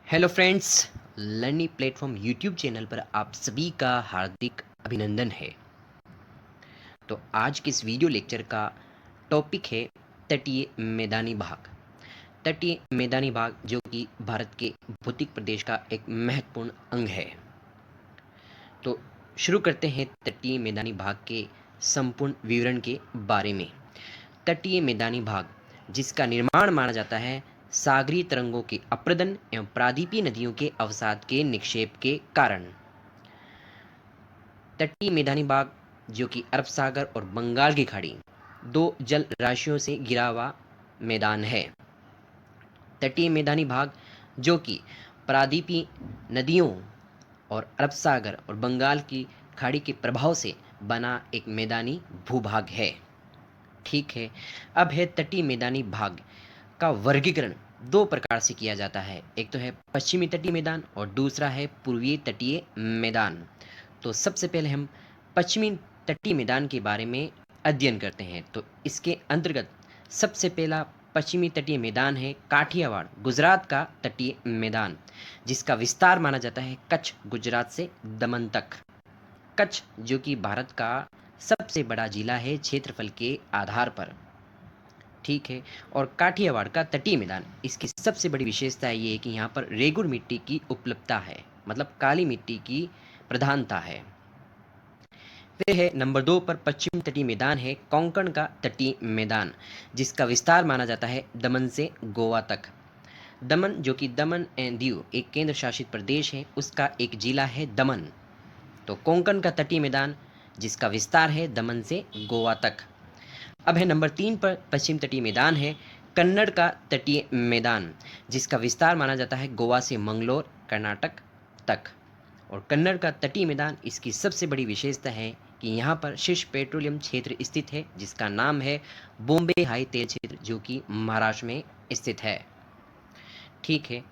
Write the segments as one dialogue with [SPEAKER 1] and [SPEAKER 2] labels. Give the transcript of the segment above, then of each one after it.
[SPEAKER 1] Hello friends, learning platform YouTube channel पर आप सभी का हार्दिक अभिनंदन है। तो आज के इस वीडियो लेक्चर का टॉपिक है तटीय मैदानी भाग। तटीय मैदानी भाग जो कि भारत के भौतिक प्रदेश का एक महत्वपूर्ण अंग है। तो शुरू करते हैं तटीय मैदानी भाग के संपूर्ण विवरण के बारे में। तटीय मैदानी भाग जिसका निर्माण माना जाता है सागरीय तरंगों के अप्रदन एवं प्रादीपीय नदियों के अवसाद के निक्षेप के कारण। तटीय मैदानी भाग जो कि अरब सागर और बंगाल की खाड़ी दो जल राशियों से घिरा हुआ मैदान है। तटीय मैदानी भाग जो कि प्रादीपीय नदियों और अरब सागर और बंगाल की खाड़ी के प्रभाव से बना एक मैदानी भूभाग है। ठीक है, अब है तटीय मैदानी भाग का वर्गीकरण दो प्रकार से किया जाता है। एक तो है पश्चिमी तटीय मैदान और दूसरा है पूर्वीय तटीय मैदान। तो सबसे पहले हम पश्चिमी तटीय मैदान के बारे में अध्ययन करते हैं। तो इसके अंतर्गत सबसे पहला पश्चिमी तटीय मैदान है काठियावाड़ गुजरात का तटीय मैदान, जिसका विस्तार माना जाता है कच्छ गुजरात से दमन तक। कच्छ जो कि भारत का सबसे बड़ा जिला है क्षेत्रफल के आधार पर। ठीक है, और काठियावाड़ का तटीय मैदान, इसकी सबसे बड़ी विशेषता ये है कि यहाँ पर रेगुर मिट्टी की उपलब्धता है, मतलब काली मिट्टी की प्रधानता है। फिर है नंबर 2 पर पश्चिम तटीय मैदान है कोंकण का तटीय मैदान, जिसका विस्तार माना जाता है दमन से गोवा तक। दमन जो कि दमन एंड दीव एक केंद्र शासित प्रदेश है, उसका एक जिला है दमन। तो कोंकण का तटीय मैदान जिसका विस्तार है दमन से गोवा तक। अब है नंबर 3 पर पश्चिम तटीय मैदान है कन्नड़ का तटीय मैदान, जिसका विस्तार माना जाता है गोवा से मंगलोर कर्नाटक तक। और कन्नड़ का तटीय मैदान, इसकी सबसे बड़ी विशेषता है कि यहाँ पर शीर्ष पेट्रोलियम क्षेत्र स्थित है, जिसका नाम है बॉम्बे हाई तेल क्षेत्र, जो कि महाराष्ट्र में स्थित है। ठीक है,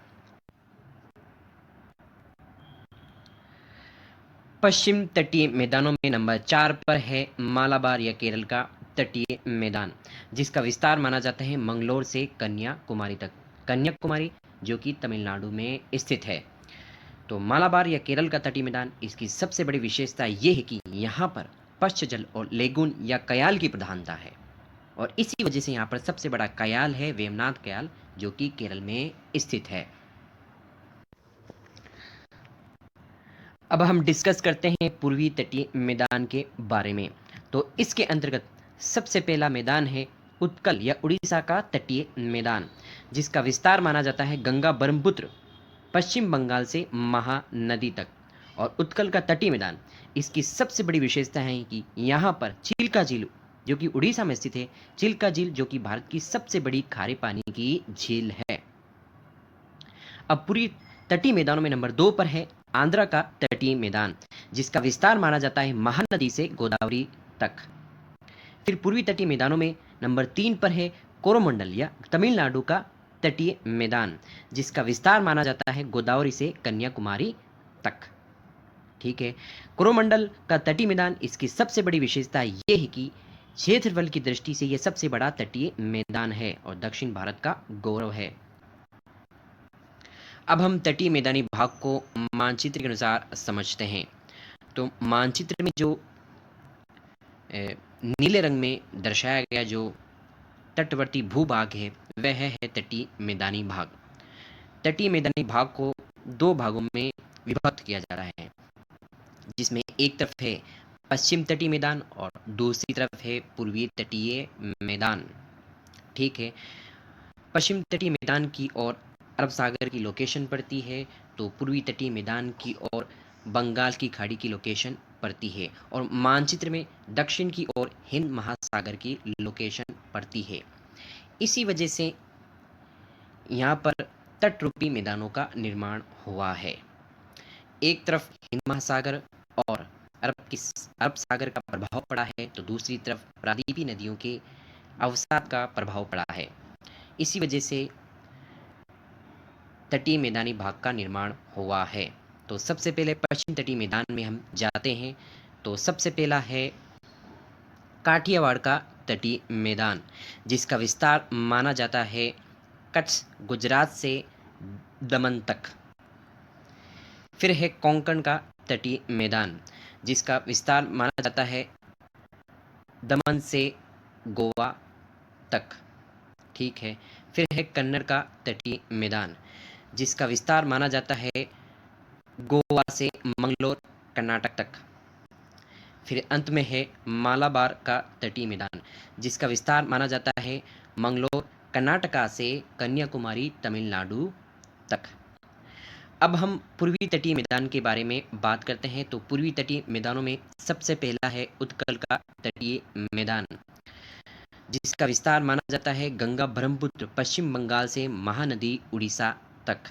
[SPEAKER 1] पश्चिम तटीय मैदानों में नंबर 4 पर है मालाबार या केरल का तटीय मैदान, जिसका विस्तार माना जाता है मंगलोर से कन्याकुमारी तक। कन्याकुमारी जो कि तमिलनाडु में स्थित है। तो मालाबार या केरल का तटीय मैदान, इसकी सबसे बड़ी विशेषता यह है कि यहाँ पर पश्च जल और लेगून या कयाल की प्रधानता है, और इसी वजह से यहाँ पर सबसे बड़ा कयाल है वेमनाथ कयाल, जो कि केरल में स्थित है। अब हम डिस्कस करते हैं पूर्वी तटीय मैदान के बारे में। तो इसके अंतर्गत सबसे पहला मैदान है उत्कल या उड़ीसा का तटीय मैदान, जिसका विस्तार माना जाता है गंगा ब्रह्मपुत्र पश्चिम बंगाल से महानदी तक। और उत्कल का तटीय मैदान, इसकी सबसे बड़ी विशेषता है कि यहाँ पर चिल्का झील जो कि उड़ीसा में स्थित है, चिल्का झील जो कि भारत की सबसे बड़ी खारे पानी की झील है। अब पूरी तटीय मैदानों में नंबर 2 पर है आंध्रा का तटीय मैदान, जिसका विस्तार माना जाता है महानदी से गोदावरी तक। फिर पूर्वी तटीय मैदानों में नंबर 3 पर है कोरोमंडल या तमिलनाडु का तटीय मैदान, जिसका विस्तार माना जाता है गोदावरी से कन्याकुमारी तक। ठीक है, कोरोमंडल का तटीय मैदान, इसकी सबसे बड़ी विशेषता यह है कि क्षेत्रफल की दृष्टि से यह सबसे बड़ा तटीय मैदान है और दक्षिण भारत का गौरव है। अब हम तटीय मैदानी भाग को मानचित्र के अनुसार समझते हैं। तो मानचित्र में जो नीले रंग में दर्शाया गया जो तटवर्ती भूभाग है, वह है तटीय मैदानी भाग। तटीय मैदानी भाग को दो भागों में विभक्त किया जा रहा है, जिसमें एक तरफ है पश्चिम तटीय मैदान और दूसरी तरफ है पूर्वी तटीय मैदान। ठीक है, पश्चिम तटीय मैदान की ओर अरब सागर की लोकेशन पड़ती है, तो पूर्वी तटीय मैदान की ओर बंगाल की खाड़ी की लोकेशन पड़ती है, और मानचित्र में दक्षिण की ओर हिंद महासागर की लोकेशन पड़ती है। इसी वजह से यहाँ पर तटरूपी मैदानों का निर्माण हुआ है। एक तरफ हिंद महासागर और अरब सागर का प्रभाव पड़ा है, तो दूसरी तरफ प्रादीपीय नदियों के अवसाद का प्रभाव पड़ा है। इसी वजह से तटीय मैदानी भाग का निर्माण हुआ है। तो सबसे पहले पश्चिम तटीय मैदान में हम जाते हैं। तो सबसे पहला है काठियावाड़ का तटीय मैदान, जिसका विस्तार माना जाता है कच्छ गुजरात से दमन तक। फिर है कोंकण का तटीय मैदान, जिसका विस्तार माना जाता है दमन से गोवा तक। ठीक है। फिर है कन्नड़ का तटीय मैदान, जिसका विस्तार माना जाता है गोवा से मंगलोर कर्नाटक तक। फिर अंत में है मालाबार का तटीय मैदान, जिसका विस्तार माना जाता है मंगलोर कर्नाटका से कन्याकुमारी तमिलनाडु तक। अब हम पूर्वी तटीय मैदान के बारे में बात करते हैं। तो पूर्वी तटीय मैदानों में सबसे पहला है उत्कल का तटीय मैदान, जिसका विस्तार माना जाता है गंगा ब्रह्मपुत्र पश्चिम बंगाल से महानदी उड़ीसा तक।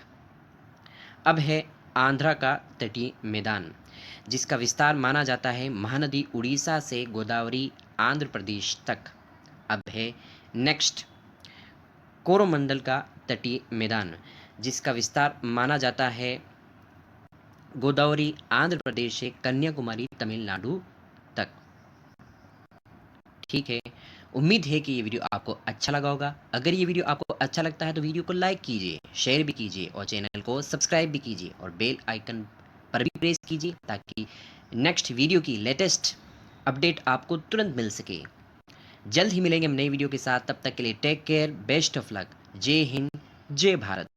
[SPEAKER 1] अब है आंध्रा का तटीय मैदान, जिसका विस्तार माना जाता है महानदी उड़ीसा से गोदावरी आंध्र प्रदेश तक। अब है नेक्स्ट कोरोमंडल का तटीय मैदान, जिसका विस्तार माना जाता है गोदावरी आंध्र प्रदेश से कन्याकुमारी तमिलनाडु तक। ठीक है। उम्मीद है कि ये वीडियो आपको अच्छा लगा होगा। अगर ये वीडियो आपको अच्छा लगता है तो वीडियो को लाइक कीजिए, शेयर भी कीजिए और चैनल को सब्सक्राइब भी कीजिए और बेल आइकन पर भी प्रेस कीजिए, ताकि नेक्स्ट वीडियो की लेटेस्ट अपडेट आपको तुरंत मिल सके। जल्द ही मिलेंगे हम नई वीडियो के साथ। तब तक के लिए take care, best of luck, जय हिंद, जय भारत।